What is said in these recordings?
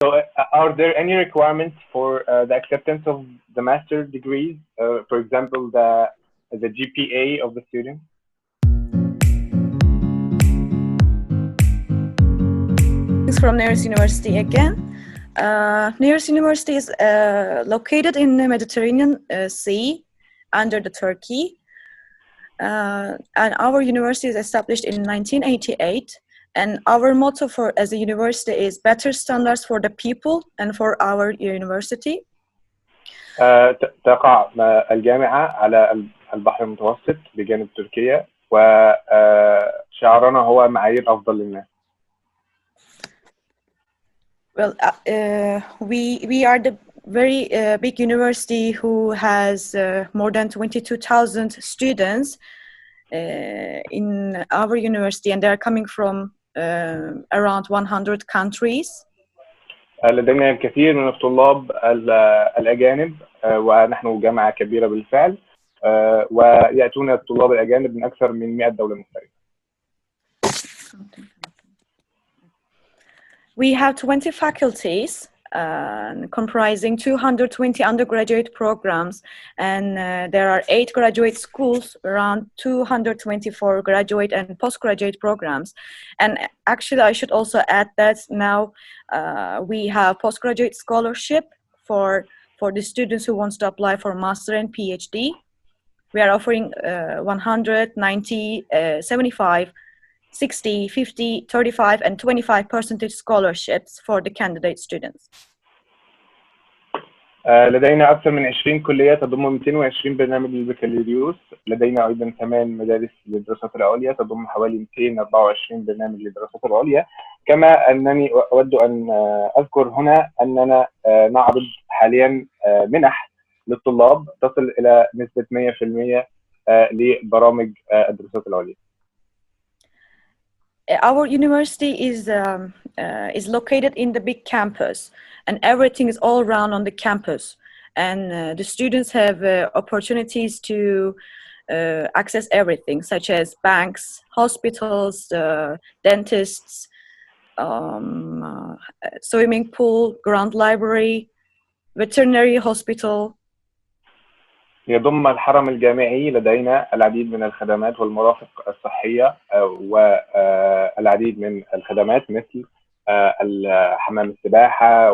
Are there any requirements for the acceptance of the master's degrees? For example, the GPA of the student? From Neris University again. Neris University is located in the Mediterranean Sea under the Turkey. And our university is established in 1988. And our motto as a university is better standards for the people and for our university. تقع الجامعة على البحر المتوسط بجانب تركيا وشعارنا هو معايير أفضل للناس. Well, we are the very big university who has more than 22,000 students in our university, and they are coming from around 100 countries. لدينا الكثير من الطلاب الأجانب ونحن جامعة كبيرة بالفعل ويأتون الطلاب الأجانب من أكثر من 100 دولة مختلفة. We have 20 faculties comprising 220 undergraduate programs, and there are 8 graduate schools, around 224 graduate and postgraduate programs. And actually, I should also add that now we have postgraduate scholarship for the students who want to apply for master and PhD. We are offering 100, 90, 75, 60, 50, 35, and 25% scholarships for the candidate students. لدينا أكثر من 20 كلية تضم 220 برنامج للبكالوريوس. لدينا أيضا 8 مدارس للدراسات العليا تضم حوالي 224 برنامج للدراسات العليا. كما أنني أود أن أذكر هنا أننا نعرض حاليا منح للطلاب تصل إلى نسبة 100% لبرامج الدراسات العليا. Our university is located in the big campus, and everything is all around on the campus. And the students have opportunities to access everything, such as banks, hospitals, dentists, swimming pool, ground library, veterinary hospital. يضم الحرم الجامعي لدينا العديد من الخدمات والمرافق الصحية والعديد من الخدمات مثل حمام السباحة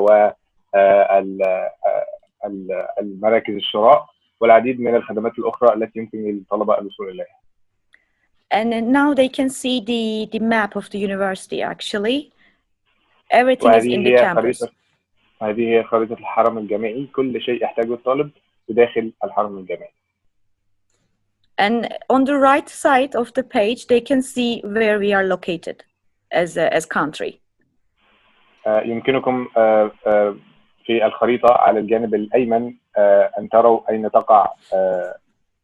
والمراكز الشراء والعديد من الخدمات الأخرى التي يمكن للطلبة الوصول إليها. And now they can see the map of the university actually. Everything is in the campus. هذه هي خريطة الحرم الجامعي، كل شيء يحتاجه الطالب بداخل الحرم الجامعي. And on the right side of the page, they can see where we are located as country. يمكنكم في الخريطة على الجانب الأيمن أن تروا أين تقع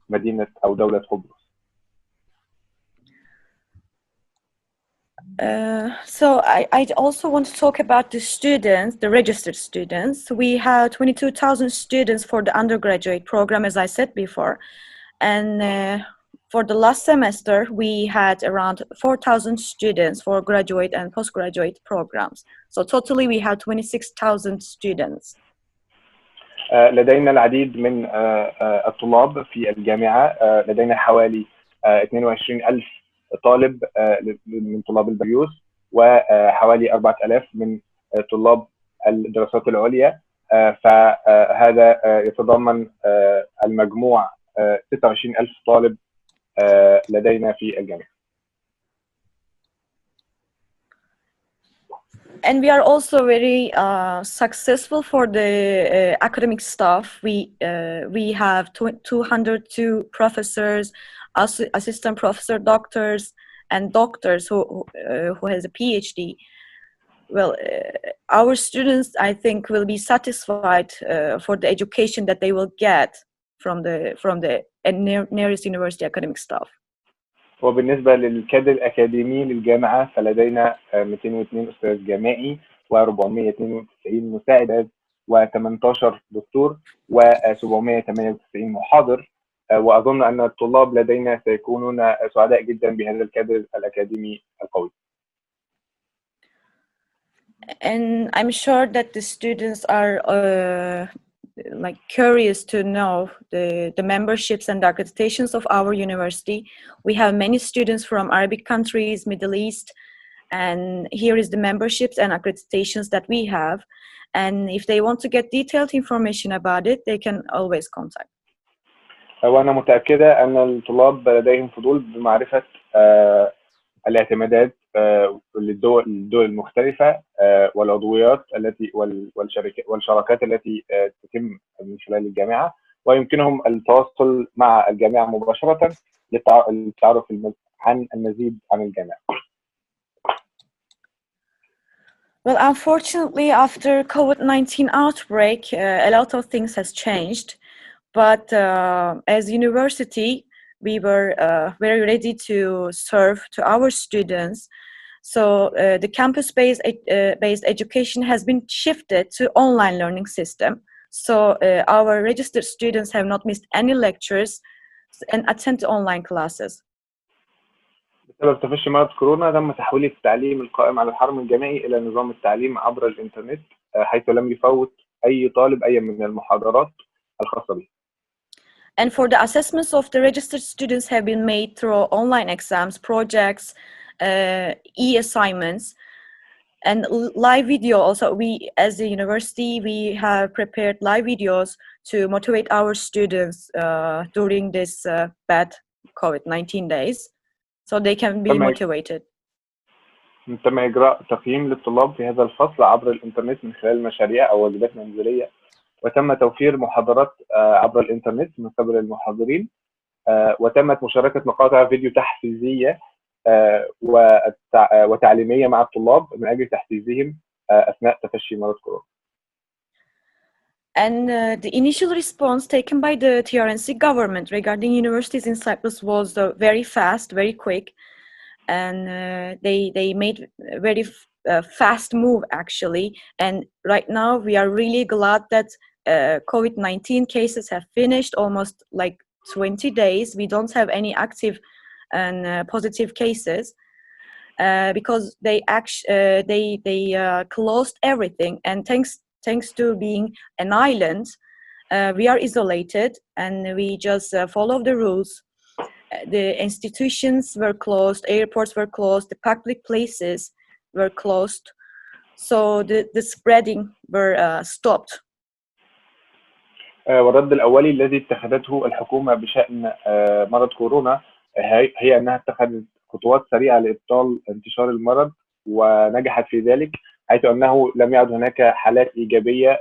مدينة أو دولة قبرص. So I also want to talk about the students, the registered students. We have 22,000 students for the undergraduate program, as I said before. And for the last semester, we had around 4,000 students for graduate and postgraduate programs. So totally we have 26,000 students. لدينا العديد من الطلاب في الجامعة. لدينا حوالي 22,000 طالب من طلاب البكالوريوس وحوالي 4,000 من طلاب الدراسات العليا. فهذا يتضمن المجموع 26,000 طالب لدينا في الجامعة. And we are also very successful for the academic staff. We have 202 professors, assistant professor, doctors, and doctors who has a PhD. Well, our students, I think, will be satisfied for the education that they will get from the nearest university academic staff. وبالنسبة للكادر الأكاديمي للجامعة فلدينا 202 أستاذ جامعي و492 مساعد و18 دكتور و798 محاضر. وأظن أن الطلاب لدينا سيكونون سعداء جدا بهذا الكادر الأكاديمي القوي. And I'm sure that the students are like curious to know the memberships and the accreditations of our university. We have many students from Arabic countries, Middle East, and here is the memberships and accreditations that we have. And if they want to get detailed information about it, they can always contact. وأنا متأكدة أن الطلاب لديهم فضول بمعرفة الاعتمادات للدول المختلفة والعضويات التي والشراكات التي تتم من خلال الجامعة، ويمكنهم التواصل مع الجامعة مباشرة للتعرف عن المزيد عن الجامعة. Well, unfortunately, after COVID-19 outbreak, a lot of things has changed. But as university, we were very ready to serve to our students. So the campus-based education has been shifted to online learning system. So our registered students have not missed any lectures and attend online classes. بسبب تفشي مرض كورونا تم تحويل التعليم القائم على الحرم الجامعي إلى نظام التعليم عبر الإنترنت، حيث لم يفوت أي طالب أي من المحاضرات الخاصة به. And for the assessments of the registered students have been made through online exams, projects, e-assignments, and live video. Also, we as a university, we have prepared live videos to motivate our students during this bad COVID-19 days, so they can be motivated. تم إجراء تقييم للطلاب في هذا الفصل عبر الإنترنت من خلال مشاريع أو واجبات منزلية، وتم توفير محاضرات عبر الإنترنت من قبل المحاضرين، وتمت مشاركة مقاطع فيديو تحفيزية وتعليمية مع الطلاب من أجل تحفيزهم أثناء تفشي مرض كورونا. And the initial response taken by the TRNC government regarding universities in Cyprus was very fast, very quick, and they made a very fast move actually. And right now we are really glad that COVID-19 cases have finished almost like 20 days. We don't have any active and positive cases because they closed everything, and thanks to being an island, we are isolated and we just follow the rules. The institutions were closed, airports were closed, the public places were closed, so the spreading were stopped. والرد الأولي الذي اتخذته الحكومة بشأن مرض كورونا هي أنها اتخذت خطوات سريعة لإبطال انتشار المرض، ونجحت في ذلك، حيث أنه لم يعد هناك حالات إيجابية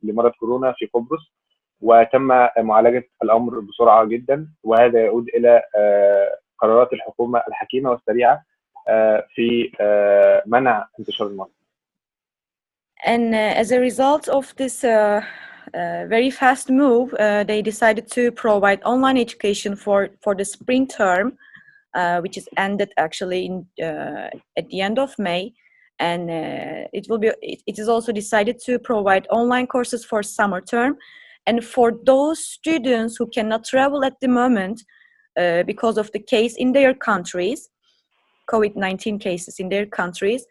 لمرض كورونا في قبرص، وتم معالجة الأمر بسرعة جدا، وهذا يعود إلى قرارات الحكومة الحكيمة والسريعة في منع انتشار المرض. And as a result of this very fast move, they decided to provide online education for the spring term, which is ended actually at the end of May, and it is also decided to provide online courses for summer term. And for those students who cannot travel at the moment because of the case in their countries, COVID-19 cases in their countries,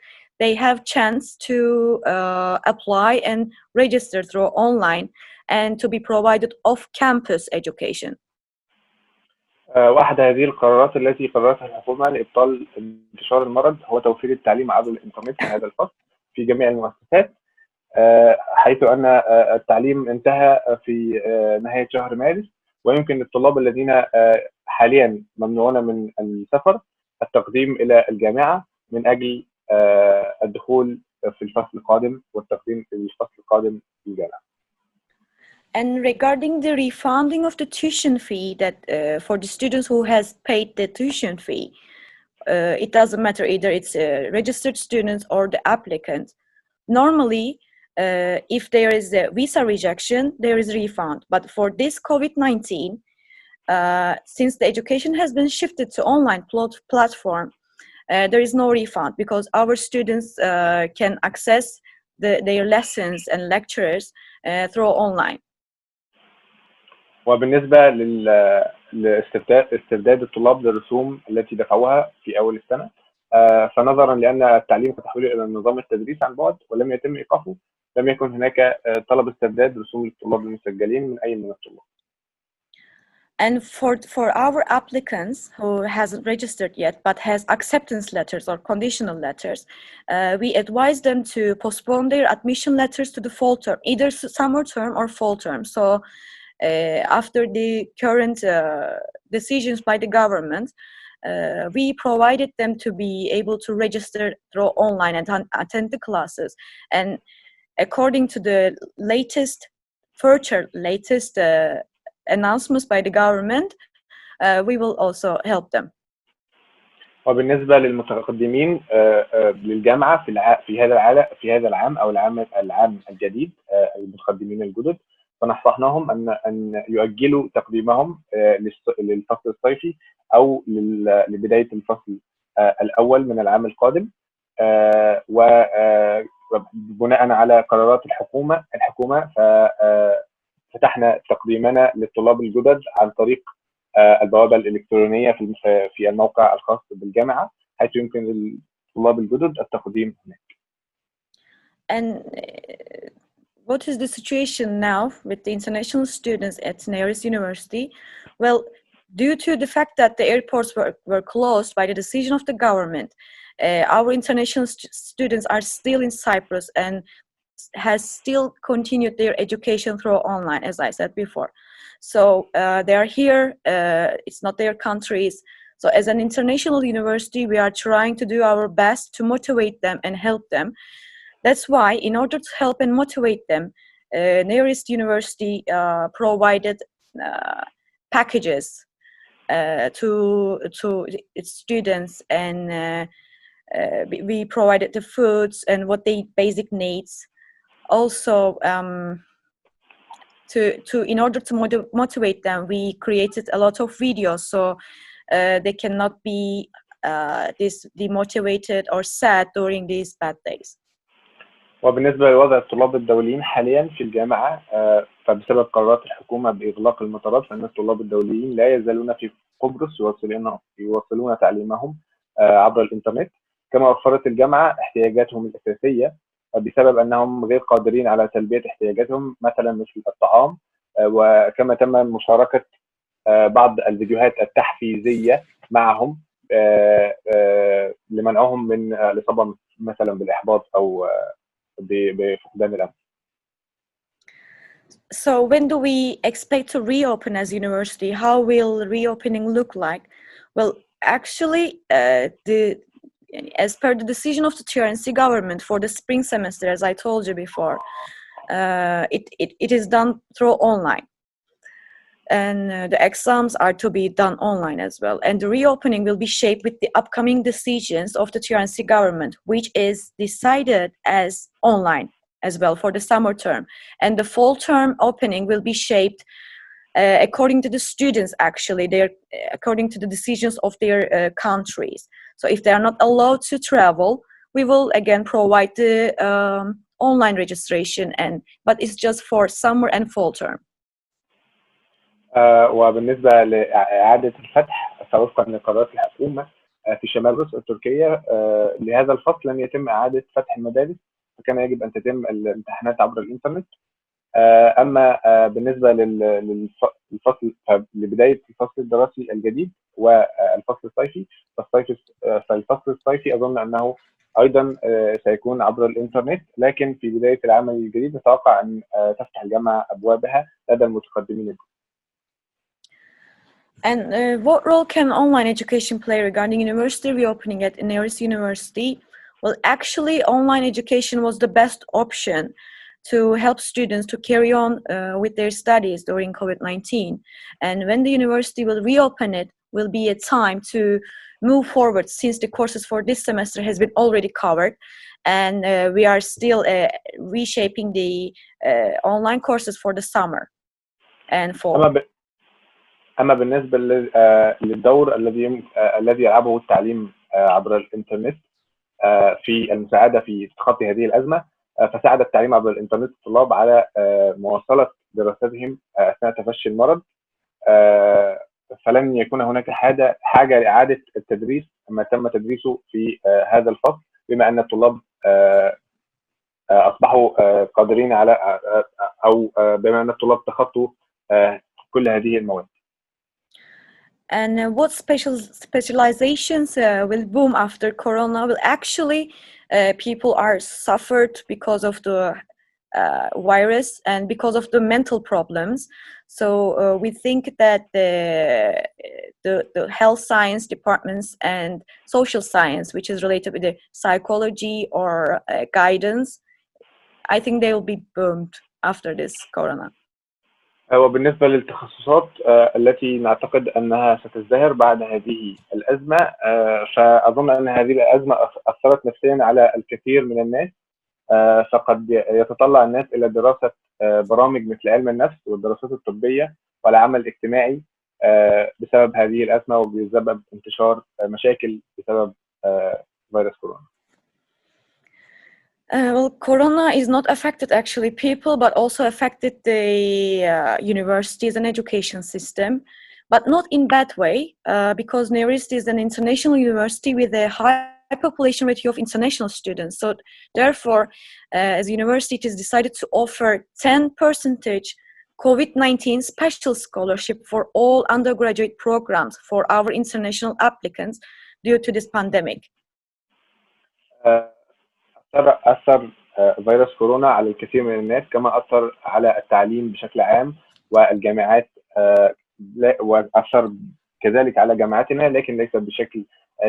they have chance to apply and register through online and to be provided off-campus education. واحدة هذه القرارات التي قررتها الحكومة لإبطال انتشار المرض هو توفير التعليم عبر الإنترنت في هذا الفصل في جميع المؤسسات، حيث أن التعليم انتهى في نهاية شهر مارس، ويمكن للطلاب الذين حاليا ممنوعون من السفر التقديم إلى الجامعة من أجل الدخول في الفصل القادم والتقديم في الفصل القادم في الجامعة. And regarding the refunding of the tuition fee, that for the students who has paid the tuition fee, it doesn't matter either it's a registered student or the applicant. Normally, if there is a visa rejection, there is a refund. But for this COVID-19, since the education has been shifted to online platform, there is no refund because our students can access their lessons and lectures through online. وبالنسبة لاسترداد الطلاب للرسوم التي دفعوها في أول السنة، فنظرا لأن التعليم تحويل إلى نظام التدريس عن بعد ولم يتم إيقافه، لم يكن هناك طلب استرداد رسوم الطلاب المسجلين من أي من الطلاب. And for our applicants who hasn't registered yet but has acceptance letters or conditional letters, we advise them to postpone their admission letters to the fall term, either summer term or fall term. So after the current decisions by the government, we provided them to be able to register through online and attend the classes. And according to the latest announcements by the government, we will also help them. وبالنسبة للمتقدمين للجامعة في هذا العام أو العام الجديد، المتقدمين الجدد، فنصحناهم أن يؤجلوا تقديمهم للفصل الصيفي أو لبداية الفصل الأول من العام القادم، وبناء على قرارات الحكومة فتحنا تقديمنا للطلاب الجدد عن طريق البوابة الإلكترونية في الموقع الخاص بالجامعة، حيث يمكن للطلاب الجدد التقديم هناك. And what is the situation now with the international students at Neris University? Well, due to the fact that the airports were closed by the decision of the government, our international students are still in Cyprus and has still continued their education through online, as I said before. So they are here, it's not their countries. So as an international university, we are trying to do our best to motivate them and help them. That's why, in order to help and motivate them, Nearest University provided packages to its students, and we provided the foods and what they basic needs. Also, in order to motivate them, we created a lot of videos so they cannot be demotivated or sad during these bad days. وبالنسبة لوضع الطلاب الدوليين حاليا في الجامعة، فبسبب قرارات الحكومة بإغلاق المطارات، فإن الطلاب الدوليين لا يزالون في قبرص يواصلون تعليمهم عبر الإنترنت، كما وفرت الجامعة احتياجاتهم الأساسية بسبب أنهم غير قادرين على تلبية احتياجاتهم، مثلا مثل الطعام، وكما تم مشاركة بعض الفيديوهات التحفيزية معهم لمنعهم من الإصابة مثلا بالإحباط أو بفقدان الأمل. So when do we expect to reopen as university? How will reopening look like? Well, actually, as per the decision of the TRNC government for the spring semester, as I told you before, it is done through online. And the exams are to be done online as well. And the reopening will be shaped with the upcoming decisions of the TRNC government, which is decided as online as well for the summer term. And the fall term opening will be shaped according to the students, actually, according to the decisions of their countries. So if they are not allowed to travel, we will again provide the online registration, but it's just for summer and fall term. وبالنسبة لإعادة الفتح فوفقا لقرارات الحكومة في شمال روسيا التركية، لهذا الفصل لم يتم إعادة فتح المدارس، فكان يجب أن تتم الامتحانات عبر الإنترنت. أما بالنسبة للفصل لبداية الفصل الدراسي الجديد والفصل الصيفي، فالفصل الصيفي أظن أنه أيضا سيكون عبر الإنترنت، لكن في بداية العام الجديد نتوقع أن تفتح الجامعة أبوابها لدى المتقدمين. And what role can online education play regarding university reopening at Neris University? Well, actually, online education was the best option to help students to carry on with their studies during COVID-19. And when the university will reopen it, will be a time to move forward, since the courses for this semester has been already covered. And we are still reshaping the online courses for the summer and fall. أما بالنسبة للدور الذي يلعبه التعليم عبر الإنترنت في المساعدة في تخطي هذه الأزمة، فساعد التعليم عبر الإنترنت الطلاب على مواصلة دراستهم أثناء تفشي المرض، فلن يكون هناك حاجة لإعادة التدريس ما تم تدريسه في هذا الفصل، بما أن الطلاب أصبحوا قادرين على أو بما أن الطلاب تخطوا كل هذه المواد. And what specializations will boom after Corona? Well, actually, people are suffered because of the virus and because of the mental problems. So we think that the health science departments and social science, which is related with the psychology or guidance, I think they will be boomed after this Corona. وبالنسبة للتخصصات التي نعتقد أنها ستزدهر بعد هذه الأزمة، فأظن أن هذه الأزمة أثرت نفسيا على الكثير من الناس، فقد يتطلع الناس إلى دراسة برامج مثل علم النفس والدراسات الطبية والعمل الاجتماعي بسبب هذه الأزمة وبسبب انتشار مشاكل بسبب فيروس كورونا. Well, Corona is not affected actually people, but also affected the universities and education system, but not in bad way, because NERIST is an international university with a high population ratio of international students. So therefore, as a university, it is decided to offer 10% COVID-19 special scholarship for all undergraduate programs for our international applicants due to this pandemic. أثر فيروس كورونا على الكثير من الناس، كما أثر على التعليم بشكل عام والجامعات، وأثر كذلك على جامعتنا، لكن ليس بشكل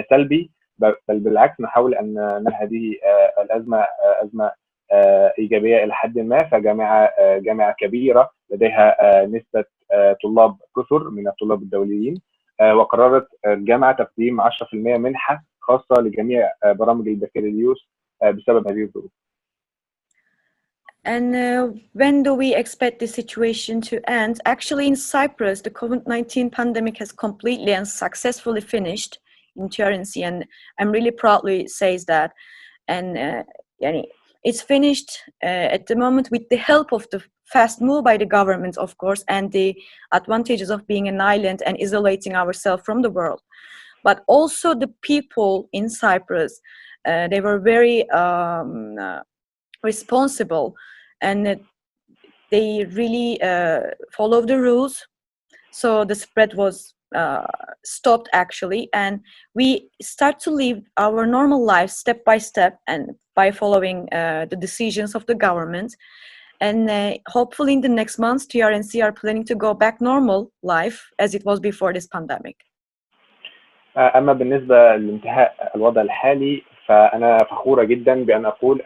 سلبي، بل بالعكس نحاول أن ننهي هذه الأزمة أزمة إيجابية إلى حد ما. جامعة كبيرة لديها نسبة طلاب كثر من الطلاب الدوليين، وقررت الجامعة تقديم 10% منحة خاصة لجميع برامج البكالوريوس بسبب هذه الظروف. And when do we expect the situation to end? Actually, in Cyprus, the COVID-19 pandemic has completely and successfully finished in TRNC, and I'm really proudly says that. And it's finished at the moment with the help of the fast move by the government, of course, and the advantages of being an island and isolating ourselves from the world. But also the people in Cyprus, they were very responsible, and they really followed the rules. So the spread was stopped actually, and we start to live our normal life step by step and by following the decisions of the government. And hopefully in the next months, TRNC are planning to go back normal life as it was before this pandemic. أما بالنسبة لانتهاء الوضع الحالي، فأنا فخورة جدا بأن أقول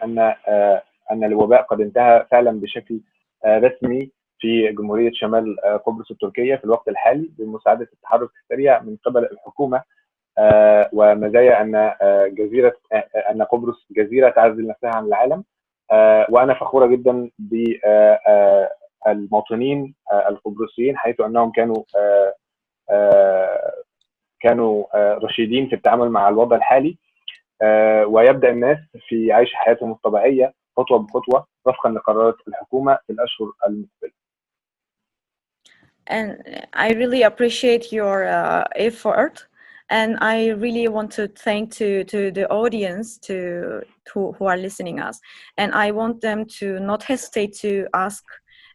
أن الوباء قد انتهى فعلا بشكل رسمي في جمهورية شمال قبرص التركية في الوقت الحالي، بمساعدة التحرك السريع من قبل الحكومة، ومزايا أن قبرص جزيرة تعزل نفسها عن العالم. وأنا فخورة جدا بالمواطنين القبرصيين، حيث أنهم كانوا رشيدين في التعامل مع الوضع الحالي، ويبدأ الناس في عيش حياتهم الطبيعية خطوة بخطوة وفقا لقرارات الحكومة في الأشهر المقبلة. And I really appreciate your effort, and I really want to thank to the audience who are listening us, and I want them to not hesitate to ask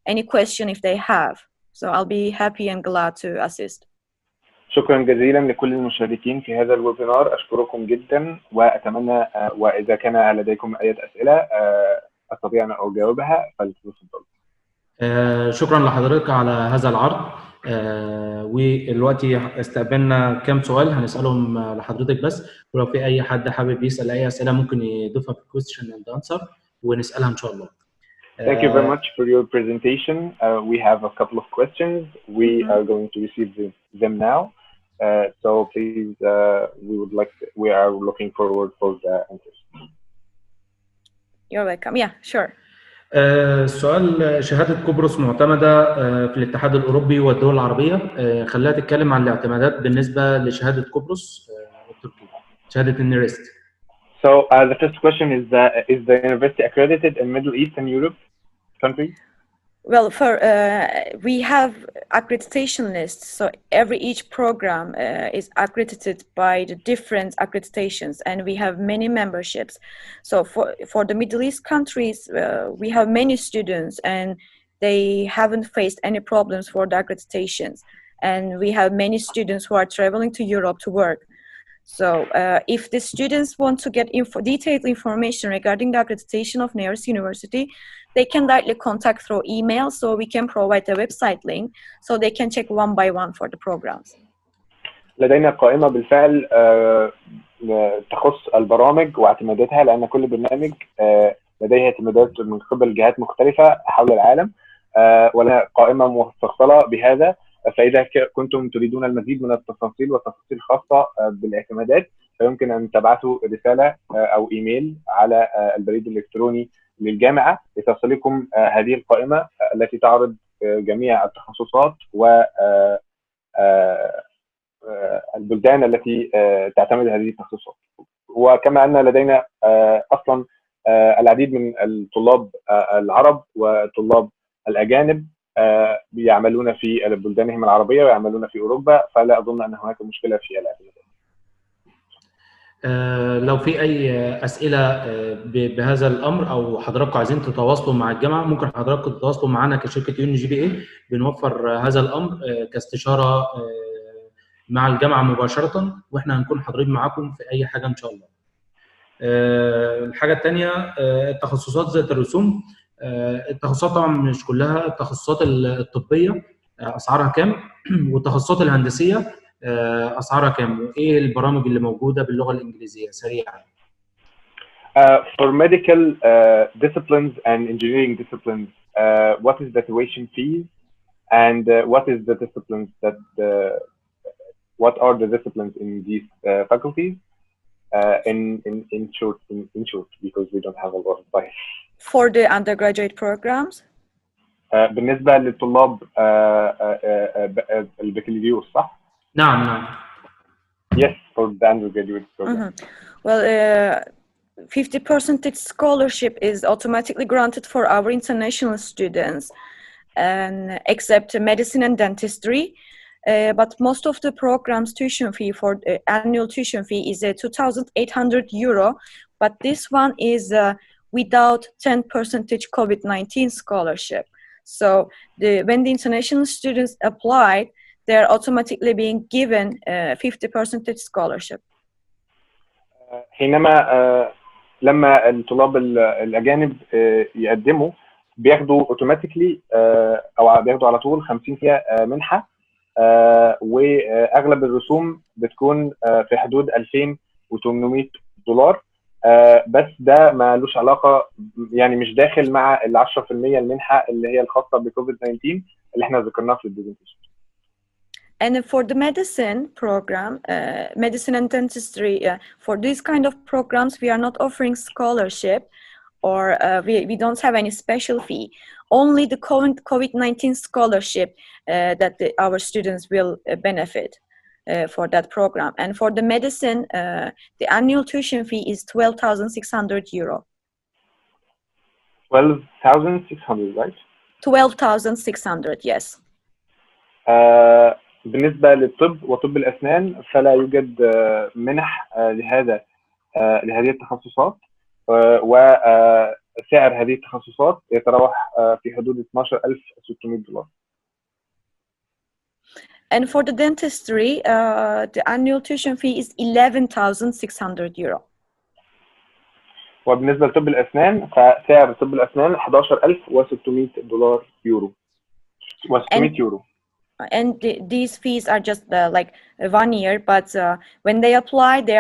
any question if they have. So I'll be happy and glad to assist. شكرا جزيلا لكل المشاركين في هذا الويبينار، أشكركم جدا، وأتمنى وإذا كان لديكم أي أسئلة أستطيع أن أجاوبها فلتتفضلوا. شكرا لحضرتك على هذا العرض، ودلوقتي استقبلنا كام سؤال هنسألهم لحضرتك بس، ولو في أي حد حابب يسأل أي أسئلة ممكن يضيفها في question and answer ونسألها إن شاء الله. Thank you very much for your presentation. We have a couple of questions. We are going to receive them now. So please, we are looking forward for the answers. You're welcome. Yeah, sure. السؤال: شهادة قبرص معتمدة في الاتحاد الأوروبي والدول العربية، خليها تتكلم عن الاعتمادات بالنسبة لشهادة قبرص والتركية، شهادة النيرست. So the first question is the university accredited in Middle East and Europe countries? Well, we have accreditation lists. So each program is accredited by the different accreditations, and we have many memberships. So for the Middle East countries, we have many students, and they haven't faced any problems for the accreditations. And we have many students who are traveling to Europe to work. So if the students want to get detailed information regarding the accreditation of Nears University, they can directly contact through email, so we can provide a website link so they can check one by one for the programs. لدينا قائمة بالفعل تخص البرامج واعتماداتها، لأن كل برنامج لديه اعتمادات من قبل جهات مختلفة حول العالم، ولنا قائمة مفصلة بهذا. فإذا كنتم تريدون المزيد من التفاصيل والتفاصيل خاصة بالاعتمادات، فيمكن أن تبعثوا رسالة أو إيميل على البريد الإلكتروني للجامعة لتصلكم هذه القائمة التي تعرض جميع التخصصات و البلدان التي تعتمد هذه التخصصات. وكما أن لدينا أصلا العديد من الطلاب العرب والطلاب الأجانب بيعملون في بلدانهم العربية ويعملون في أوروبا، فلا أظن أن هناك مشكلة في الاعتمادات. لو في أي أسئلة بهذا الأمر أو حضراتكم عايزين تتواصلوا مع الجامعة، ممكن حضراتكم تتواصلوا معنا كشركة UNGBA. بنوفر هذا الأمر كاستشارة مع الجامعة مباشرة، وإحنا هنكون حاضرين معاكم في أي حاجة إن شاء الله. الحاجة الثانية التخصصات ذات الرسوم. التخصصات طبعا مش كلها. التخصصات الطبية أسعارها كام؟ والتخصصات الهندسية أسعارها كام؟ وإيه البرامج اللي موجودة باللغة الإنجليزية سريعا؟ For medical disciplines and engineering disciplines, what is the tuition fees, and what is the disciplines that what are the disciplines in these faculties? In short, because we don't have a lot of time. For the undergraduate programs? بالنسبة للطلاب البكالوريوس صح؟ نعم. Yes, for the undergraduate program. Well, 50% scholarship is automatically granted for our international students, and except medicine and dentistry. But most of the programs tuition fee for annual tuition fee is €2,800, but this one is without 10% COVID-19 scholarship. So when the international students applied, they're automatically being given 50% scholarship. حينما لما الطلاب الأجانب يقدموا بياخدوا اوتوماتيكلي أو بياخدوا على طول 50% منحة، واغلب الرسوم بتكون في حدود $2,800. بس ده ما لوش علاقه، يعني مش داخل مع ال 10% المنحه اللي هي الخاصه بكوفيد 19 اللي احنا ذكرناها في البرزنتيشن. And for the medicine program, medicine and dentistry, for these kind of programs, we are not offering scholarship, or we don't have any special fee. Only the COVID-19 scholarship that our students will benefit for that program. And for the medicine, the annual tuition fee is €12,600. 12,600, right? 12,600, yes. بالنسبة للطب وطب الأسنان فلا يوجد منح لهذه التخصصات، وسعر هذه التخصصات يتراوح في حدود $12,600. And for the dentistry, the annual tuition fee is €11,600. وبالنسبة لطب الأسنان فسعر طب الأسنان $11,600 يورو. And these fees are just like 1 year, but when they apply, they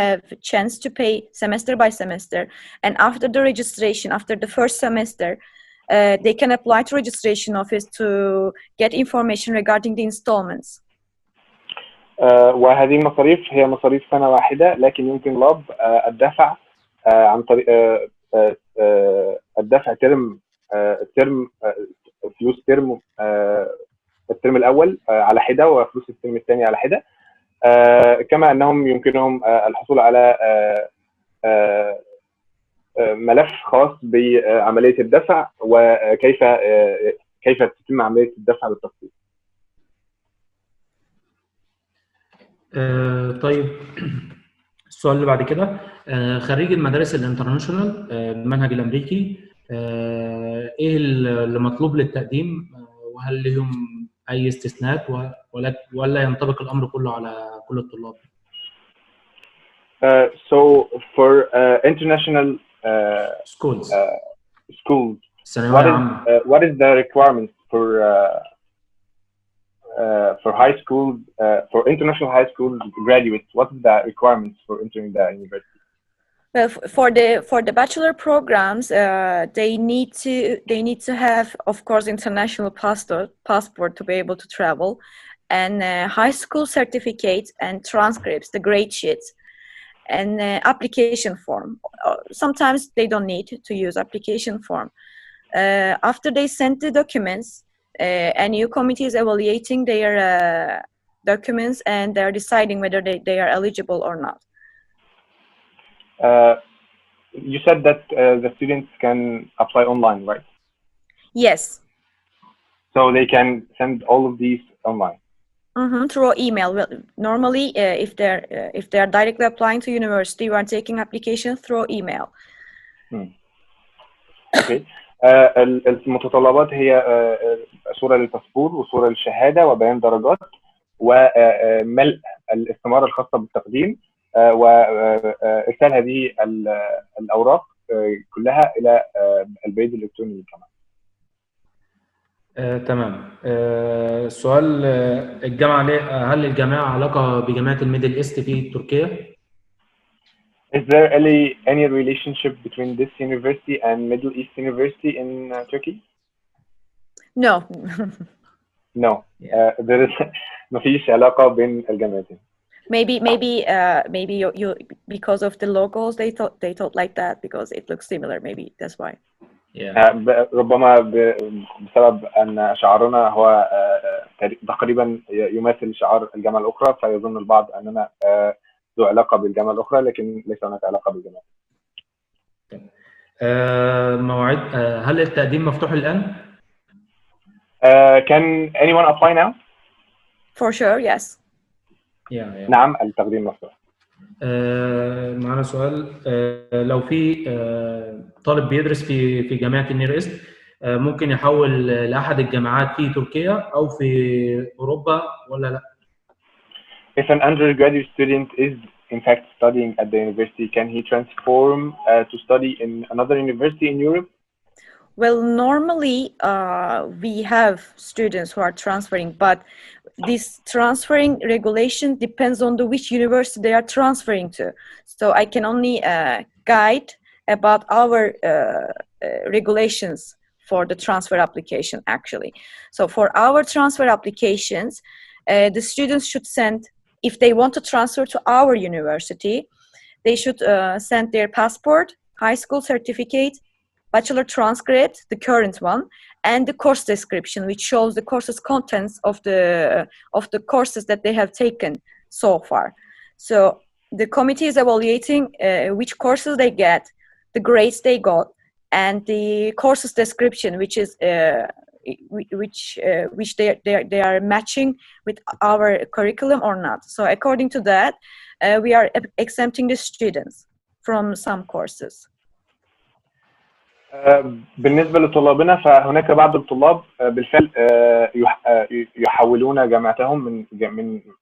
have a chance to pay semester by semester. And after the registration, after the first semester, they can apply to registration office to get information regarding the installments. وهذه المصاريف هي مصاريف سنة واحدة، لكن يمكن طلاب الدفع عن طريق الدفع ترم فلوس الترم الأول على حدة، وفلوس الترم الثاني على حدة. كما أنهم يمكنهم الحصول على ملف خاص بعملية الدفع وكيف تتم عملية الدفع بالتفصيل. طيب السؤال اللي بعد كده، خريج المدارس الانترناشونال المنهج الامريكي، ايه اللي مطلوب للتقديم، وهل لهم اي استثناءات ولا ينطبق الامر كله على كل الطلاب؟ So for international schools what is the requirements for high schools, for international high school graduates? What is the requirements for entering the university? Well, for the bachelor programs, they need to have, of course, international passport to be able to travel, and high school certificates and transcripts, the grade sheets, and application form. Sometimes they don't need to use application form. After they send the documents, a new committee is evaluating their documents, and they're deciding whether they are eligible or not. You said that the students can apply online, right? Yes. So they can send all of these online? Through email. Well, normally, if they're directly applying to university, we are taking application through email. Okay. المتطلبات هي صورة للباسبور وصورة للشهادة وبيان درجات وملء الاستمارة الخاصة بالتقديم وإرسال هذه الأوراق كلها إلى البريد الإلكتروني للجامعة. تمام. السؤال، الجامعة هل الجامعة علاقة بجامعة الميدل إيست في تركيا؟ Is there any relationship between this university and Middle East University in Turkey? No. No. There is مفيش علاقة بين الجامعتين. Maybe you because of the logos they thought like that because it looks similar. Maybe that's why. ربما بسبب أن شعارنا هو تقريبا يماثل شعار الجامعة الأخرى فيظن البعض أننا ذو علاقة بالجامعة الأخرى لكن ليس هناك علاقة بالجامعة. موعد هل التقديم مفتوح الآن؟ Can anyone apply now? For sure, yes. نعم التقديم مفتوح. معنا سؤال، لو في طالب بيدرس في جامعة النير إيست ممكن يحول لأحد الجامعات في تركيا أو في أوروبا ولا لا؟ If an undergraduate student is in fact studying at the university, can he transform to study in another university in Europe? Well, normally we have students who are transferring, but this transferring regulation depends on which university they are transferring to. So I can only guide about our regulations for the transfer application, actually. So for our transfer applications, the students should send, if they want to transfer to our university, they should send their passport, high school certificate, bachelor transcript, the current one, and the course description, which shows the course's contents of the courses that they have taken so far. So the committee is evaluating which courses they get, the grades they got, and the courses description, which is which they are matching with our curriculum or not. So according to that, we are exempting the students from some courses. بالنسبة لطلابنا فهناك بعض الطلاب بالفعل يحولون جامعتهم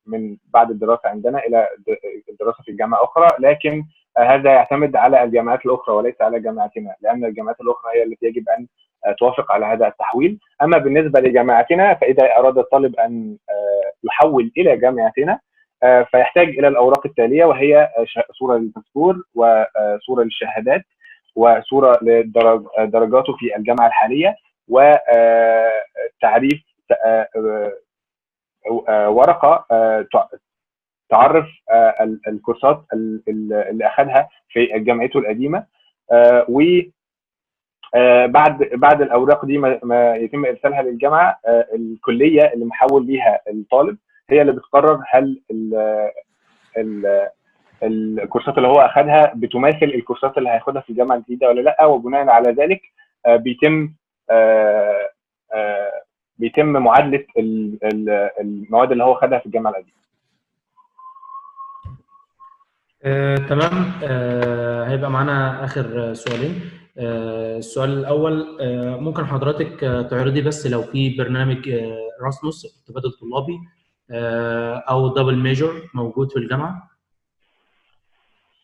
من بعد الدراسة عندنا إلى الدراسة في جامعة أخرى، لكن هذا يعتمد على الجامعات الأخرى وليس على جامعتنا، لأن الجامعات الأخرى هي التي يجب أن توافق على هذا التحويل. أما بالنسبة لجامعتنا فإذا أراد الطالب أن يحول إلى جامعتنا فيحتاج إلى الأوراق التالية، وهي صورة للباسبور وصورة للشهادات وصورة لدرجاته في الجامعة الحالية وتعريف ورقة تعرف الكورسات اللي أخذها في جامعته القديمة. وبعد الأوراق دي ما يتم إرسالها للجامعة، الكلية اللي محول ليها الطالب هي اللي بتقرر هل الكورسات اللي هو اخذها بتماثل الكورسات اللي هياخدها في الجامعه الجديده ولا لا، وبناء على ذلك بيتم معادله المواد اللي هو خدها في الجامعه القديمه. تمام. هيبقى معانا آخر سؤالين. السؤال الأول، ممكن حضرتك تعرضي بس لو في برنامج راسموس تبادل طلابي أو دبل ميجر موجود في الجامعة؟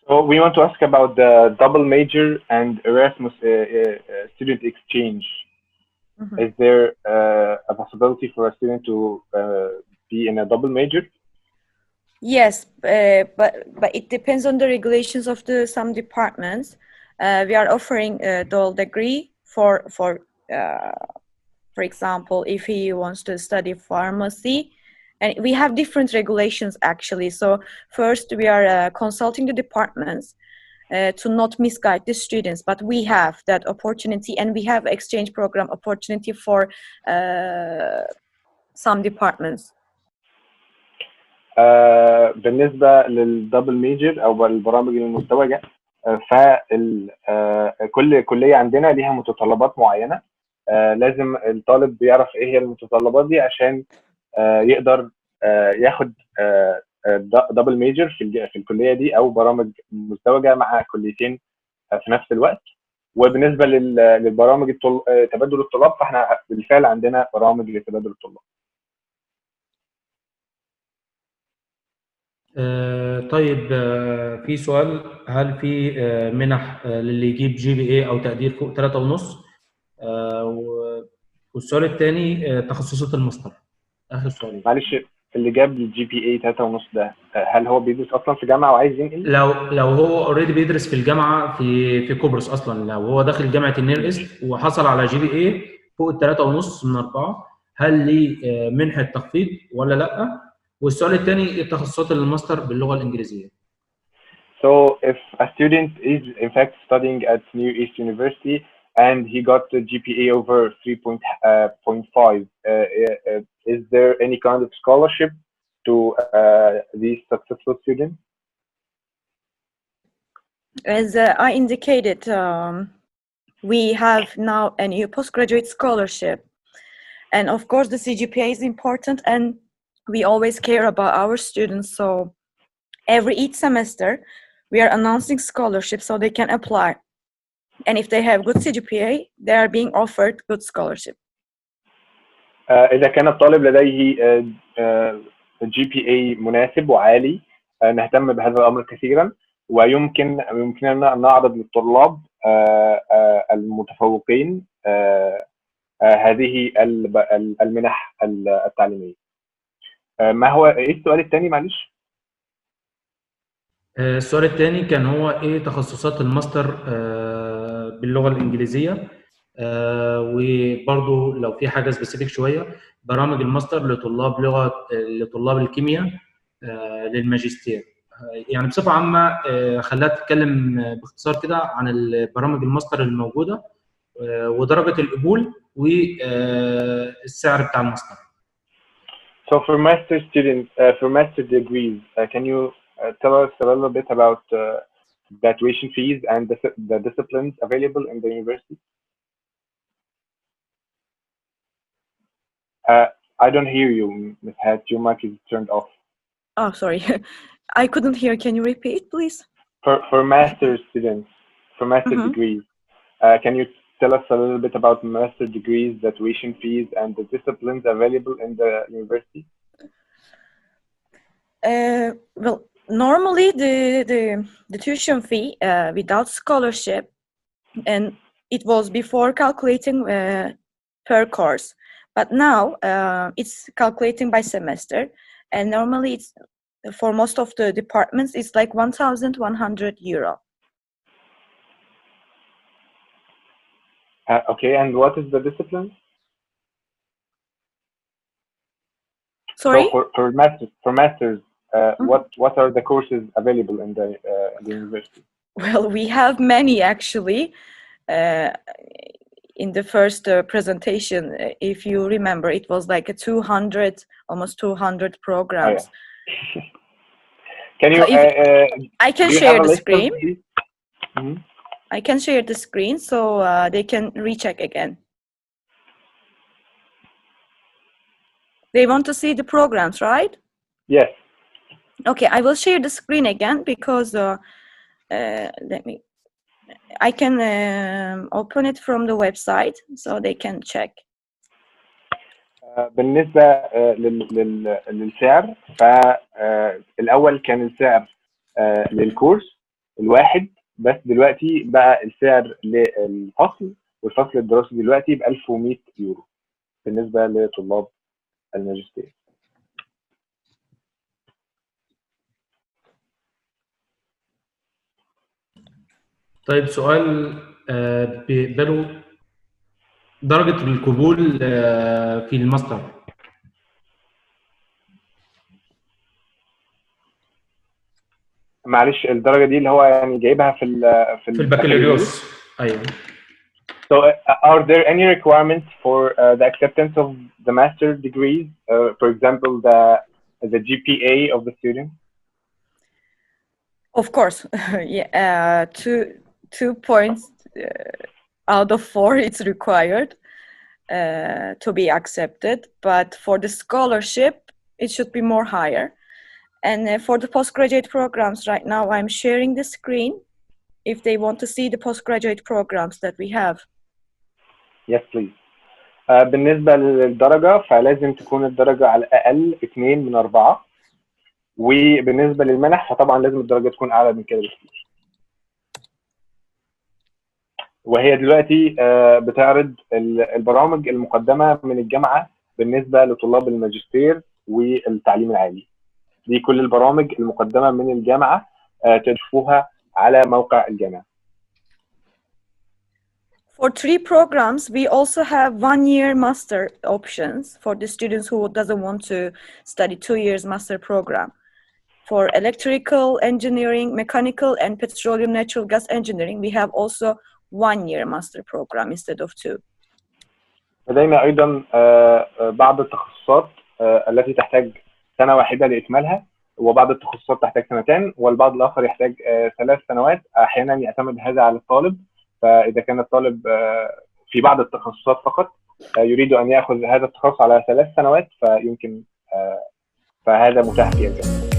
So we want to ask about the double major and Erasmus student exchange. Mhm. Is there a possibility for a student to be in a double major? Yes, but it depends on the regulations of some departments. We are offering a dual degree for example, if he wants to study pharmacy, and we have different regulations actually. So first, we are consulting the departments to not misguide the students, but we have that opportunity, and we have exchange program opportunity for some departments. بالنسبه للدبل ميجر او البرامج المزدوجه، فكل كليه عندنا ليها متطلبات معينه. لازم الطالب بيعرف ايه هي المتطلبات دي عشان يقدر ياخد دبل ميجر في الكليه دي، او برامج مزدوجه مع كليتين في نفس الوقت. وبالنسبه للبرامج تبادل الطلاب، فاحنا بالفعل عندنا برامج لتبادل الطلاب. طيب، في سؤال، هل في منح للي يجيب GPA أو تقدير فوق 3.5؟ والسؤال الثاني تخصصات الماستر. آخر سؤال. معلش، اللي جاب الGPA 3.5 ده هل هو بيدرس أصلا في جامعة وعايز ينقل؟ لو هو اوريدي بيدرس في الجامعة في قبرص أصلا، لو هو داخل جامعة النيل إيست وحصل على GPA فوق 3.5 من 4، هل ليه منحة تخفيض ولا لأ؟ والسؤال الثاني تخصصات الماستر باللغة الإنجليزية. So if a student is in fact studying at Near East University and he got the GPA over 3.5, is there any kind of scholarship to these successful students? As I indicated, we have now a new postgraduate scholarship, and of course the CGPA is important, and we always care about our students. So each semester we are announcing scholarships so they can apply, and if they have good CGPA, they are being offered good scholarship. إذا كان الطالب لديه GPA مناسب وعالي، نهتم بهذا الأمر كثيرا، ويمكننا أن نعرض للطلاب المتفوقين هذه المنح التعليمية. ما هو إيه السؤال الثاني معلش؟ السؤال الثاني كان هو إيه تخصصات الماستر باللغة الإنجليزية، وبرضه لو في حاجة سبيسيفيك شوية، برامج الماستر لطلاب الكيمياء للماجستير. يعني بصفة عامة خليها تتكلم باختصار كده عن برامج الماستر الموجودة ودرجة القبول والسعر بتاع الماستر. So for master students, for master degrees, can you tell us a little bit about the tuition fees and the disciplines available in the university? I don't hear you, Ms. Hat. Your mic is turned off. Oh, sorry. I couldn't hear. Can you repeat, please? For master students, for master degrees, can you tell us a little bit about master degrees, the tuition fees, and the disciplines available in the university? Well, normally the tuition fee without scholarship, and it was before calculating per course, but now it's calculating by semester, and normally it's for most of the departments it's like 1,100 euro. Okay, and what is the discipline? Sorry? So for masters, what are the courses available in the university? Well, we have many actually. In the first presentation, if you remember, it was like almost 200 programs. Oh, yeah. Can you I can do you share have a the list of screen. these? Mhm. I can share the screen so they can recheck again. They want to see the programs, right? Yes. Okay, I will share the screen again because I can open it from the website so they can check. بالنسبة للسعر، فالأول كان السعر للكورس الواحد، بس دلوقتي بقى السعر للفصل، والفصل الدراسي دلوقتي ب 1100 يورو بالنسبة لطلاب الماجستير. طيب سؤال، بيقبلوا درجة القبول في الماستر؟ معلش، الدرجة دي اللي هو يعني جايبها في البكالوريوس. أيوه. So are there any requirements for the acceptance of the master degrees? For example, the GPA of the student? Of course, yeah. 2 points out of 4 it's required to be accepted, but for the scholarship it should be more higher. And for the postgraduate programs, right now I'm sharing the screen if they want to see the postgraduate programs that we have. Yes, please. بالنسبة للدرجة فلازم تكون الدرجة على الأقل 2 من 4، وبالنسبة للمنح فطبعا لازم الدرجة تكون أعلى من كده بكتير. وهي دلوقتي بتعرض البرامج المقدمة من الجامعة بالنسبة لطلاب الماجستير والتعليم العالي. دي كل البرامج المقدمة من الجامعة تشوفوها على موقع الجامعة. For 3 programs, we also have 1-year master options for the students who doesn't want to study 2 years master program. For electrical engineering, mechanical, and petroleum natural gas engineering, we have also 1-year master program instead of 2. لدينا أيضا بعض التخصصات التي تحتاج سنة واحدة لإكمالها، وبعض التخصصات تحتاج 2، والبعض الآخر يحتاج 3 سنوات. أحيانا يعتمد هذا على الطالب، فإذا كان الطالب في بعض التخصصات فقط يريد أن يأخذ هذا التخصص على 3 سنوات فيمكن فهذا متاح في الجامعة.